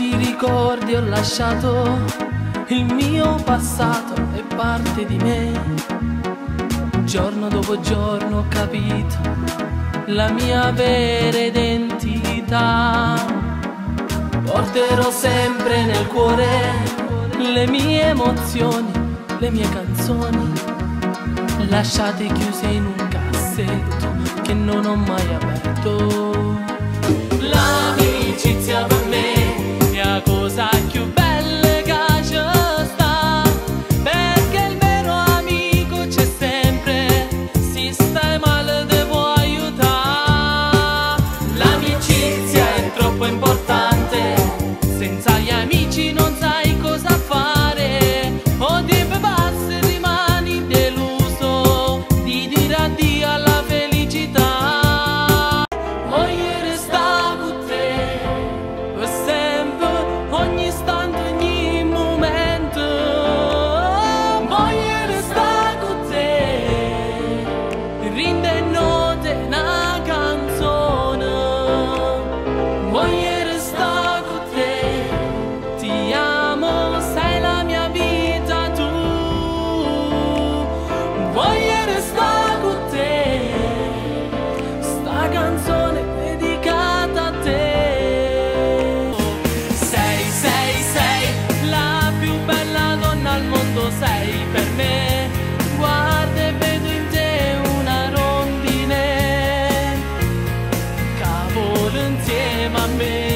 Quanti ricordi ho lasciato, il mio passato è parte di me. Giorno dopo giorno ho capito la mia vera identità. Porterò sempre nel cuore le mie emozioni, le mie canzoni, lasciate chiuse in un cassetto che non ho mai aperto. L'amicizia per me è la cosa più bella che ci sta, perché il vero amico c'è sempre, se stai male ti può aiutare. L'amicizia è troppo importante, senza gli amici non sai cosa fare. O ti passi rimani deluso di dire addio alla felicità. Voglio restare con te per sempre, ogni istante, ogni momento. Voglio restare con te, rinde note una canzone. Voglio restare con te, ti amo, sei la mia vita tu. Voglio restare con te, sta canzone è dedicata a te. Sei la più bella donna al mondo, sei per me. Guarda e vedo in te una rondine, cavolo insieme a me.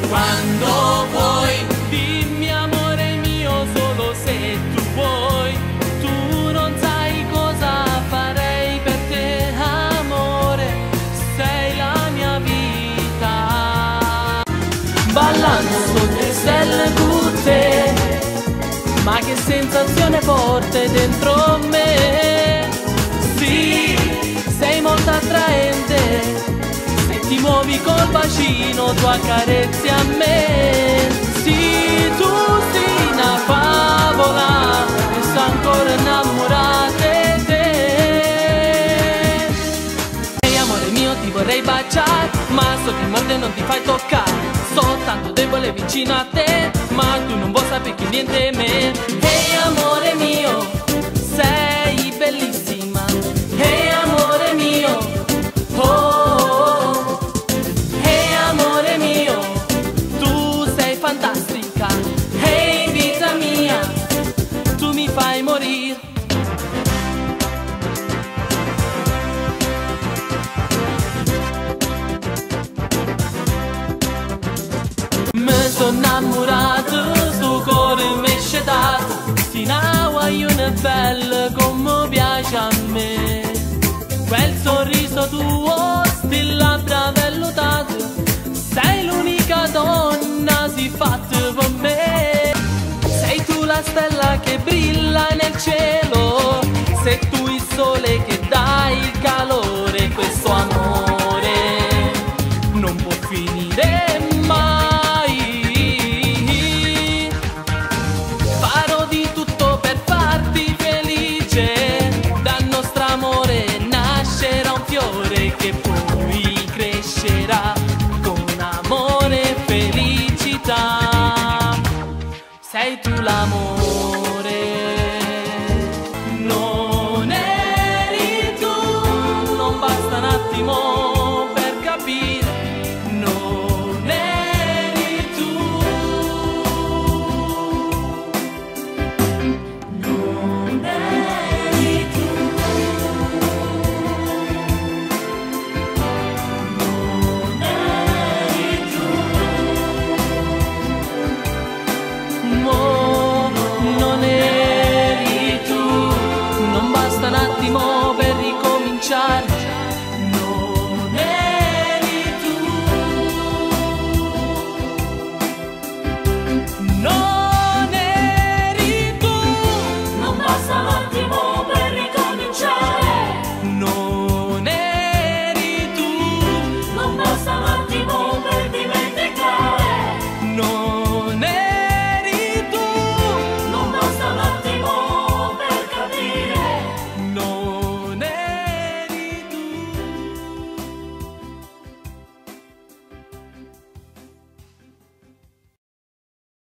Quando vuoi, dimmi amore mio, solo se tu vuoi. Tu non sai cosa farei per te, amore, sei la mia vita. Ballando sotto le stelle con te, ma che sensazione forte dentro me. Sì, sei molto attraente, se ti muovi col bacino tu accarezzi a me. Sì, tu sei una favola e sto ancora innamorata di te. Ehi amore mio, ti vorrei baciare, ma so che morte non ti fai toccare. So tanto debole vicino a te, ma tu non vuoi sapere che niente è me. Ehi amore mio, sei bellissima. Ehi amore mio, oh. Ehi amore mio, tu sei fantastica. Ehi vita mia, tu mi fai morire. Mi sono innamorato, sto cuore mi è scedato. Ti voglio una bella come piace a me. Quel sorriso tuo, sti labbra vellutate, sei l'unica donna si fatta per me. Sei tu la stella che brilla nel cielo, sei tu il sole che dai il calore. Questo amore non può finire mai. Farò di tutto per farti felice, dal nostro amore nascerà un fiore che poi crescerà con amore e felicità. Sei tu l'amore.